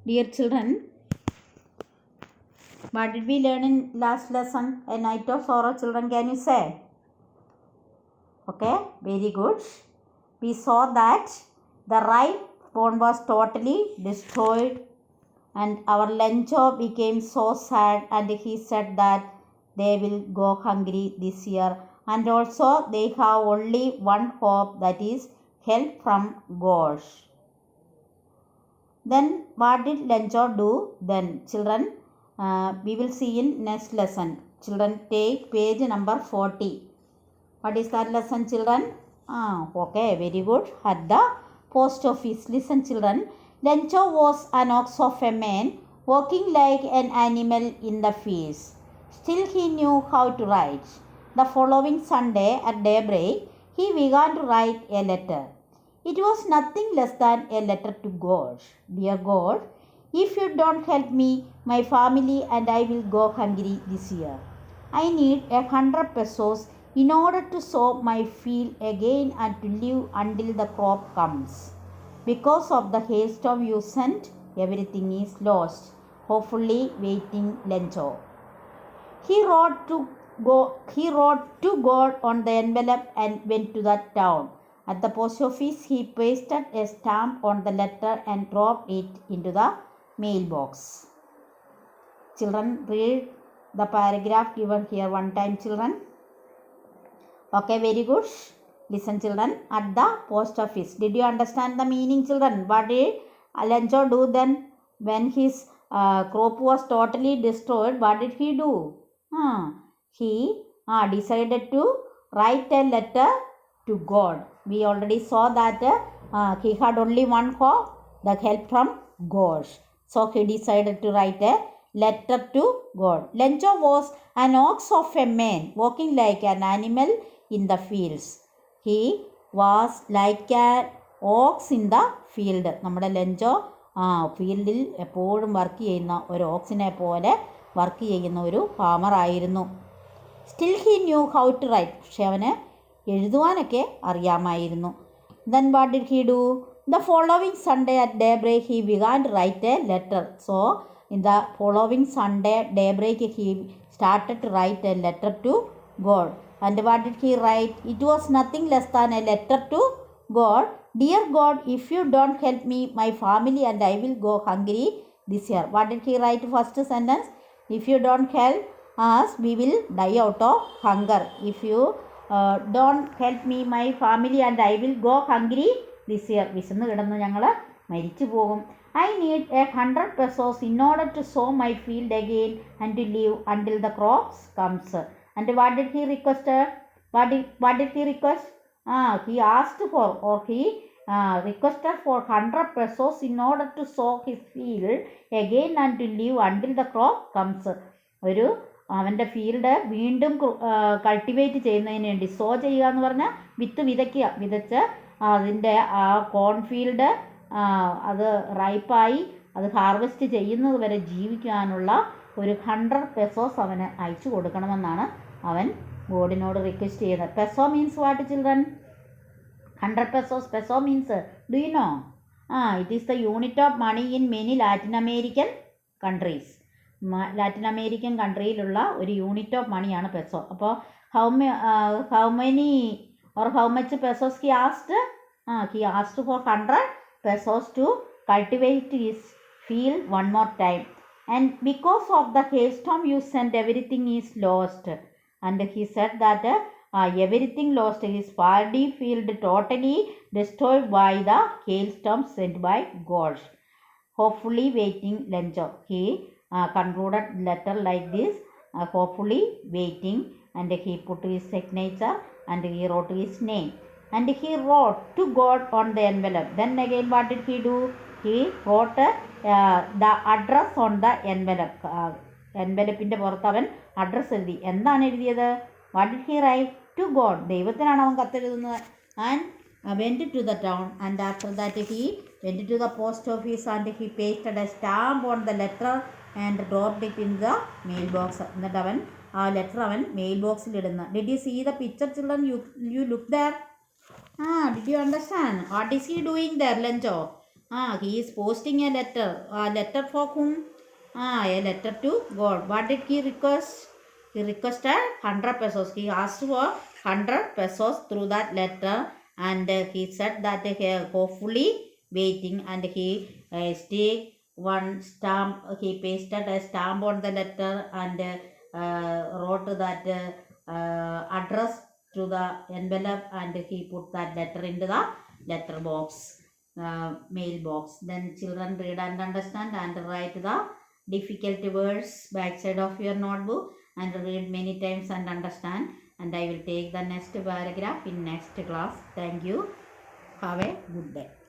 Dear children, what did we learn in last lesson? A night of sorrow, children, can you say? Okay, very good. We saw that the right bone was totally destroyed and our Lencho became so sad and he said that they will go hungry this year and also they have only one hope, that is help from God. Then what did Lencho do then? Children, we will see in next lesson. Children, take page number 40. What is that lesson, children? Okay, very good. At the post office. Listen, children. Lencho was an ox of a man, walking like an animal in the fields. Still he knew how to write. The following Sunday at daybreak, he began to write a letter. It was nothing less than a letter to God. Dear God, if you don't help me, my family and I will go hungry this year. I need 100 pesos in order to sow my field again and to live until the crop comes. Because of the hailstorm you sent, everything is lost. Hopefully waiting, Lencho. He wrote to God on the envelope and went to the town. At the post office, he pasted a stamp on the letter and dropped it into the mailbox. Children, read the paragraph given here one time, children. Okay, very good. Listen, children. At the post office. Did you understand the meaning, children? What did Lencho do then? When his crop was totally destroyed, what did he do? He decided to write a letter to God. We already saw that he had only one hope, the help from God. So he decided to write a letter to God. Lencho was an ox of a man, walking like an animal in the fields. He was like an ox in the field. നമ്മുടെ Lencho ഫീൽഡിൽ എപ്പോഴും work ചെയ്യുന്ന ഒരു ഓക്സിനെ പോലെ work ചെയ്യുന്ന ഒരു farmer ആയിരുന്നു. Still he knew how to write. പക്ഷെ അവന് എഴുതുവാനൊക്കെ അറിയാമായിരുന്നു. Then what did he do? The following Sunday at daybreak he began to write a letter. So in the following Sunday daybreak he started to write a letter to God. And what did he write? It was nothing less than a letter to God. Dear God, if you don't help me, my family and I will go hungry this year. What did he write? First sentence. If you don't help us, we will die out of hunger. If you don't help me, my family and I will go hungry this year. വിശന്ന് കിടന്ന് ഞങ്ങൾ മരിച്ചു പോകും. I need 100 pesos in order to sow my field again and to live until the crops comes. And what did he request? What did he request? He asked for, or he requested for 100 pesos in order to sow his field again and to live until the crop comes. ഒരു അവൻ്റെ field വീണ്ടും cultivate ചെയ്യുന്നതിന് വേണ്ടി, so ചെയ്യുക എന്ന് പറഞ്ഞാൽ വിത്ത് വിതയ്ക്കുക, വിതച്ച് അതിൻ്റെ ആ കോൺഫീൽഡ് അത് റൈപ്പായി അത് ഹാർവെസ്റ്റ് ചെയ്യുന്നത് വരെ ജീവിക്കാനുള്ള ഒരു 100 പെസോസ് അവന് അയച്ചു കൊടുക്കണമെന്നാണ് അവൻ ഗോഡിനോട് റിക്വസ്റ്റ് ചെയ്യുന്നത്. Peso means what children? 100 pesos. Peso means, do you know? It is the unit of money in many Latin American countries. Latin American കൺട്രിയിലുള്ള ഒരു യൂണിറ്റ് ഓഫ് മണിയാണ് പെസോ. അപ്പോൾ how many or how much pesos he asked? He asked for 100 pesos to cultivate his field one more time. And because of the hailstorm you sent, everything is lost. And he said that everything lost, his paddy field totally destroyed by the hailstorm sent by God. Hopefully waiting, Lencho. He concluded letter like this, hopefully waiting, and he put his signature and he wrote his name. And he wrote to God on the envelope. Then again what did he do? He wrote the address on the envelope. എൻവലപ്പിൻ്റെ പുറത്ത് അവൻ address എഴുതി. എന്താണ് എഴുതിയത്? What did he write? To God. ദൈവത്തിനാണ് അവൻ കത്തെഴുതുന്നത്. And went to the town and after that he went to the post office and he pasted a stamp on the letter and dropped it in the mail box. എന്നിട്ട് അവൻ ആ letter അവൻ mail ബോക്സിൽ ഇടുന്നു. Did you see the picture children? You look there? Did you understand? What is he doing there, Lencho? He is posting a letter. A letter for whom? A letter to God. What did he request? He requested 100 pesos. He asked for 100 pesos through that letter, and he said that he hopefully waiting, and he stick one stamp. He pasted a stamp on the letter and wrote that address to the envelope, and he put that letter into the letter box. Mailbox. Then children read and understand and write the difficult words backside of your notebook and read many times and understand, and I will take the next paragraph in next class. Thank you. Have a good day.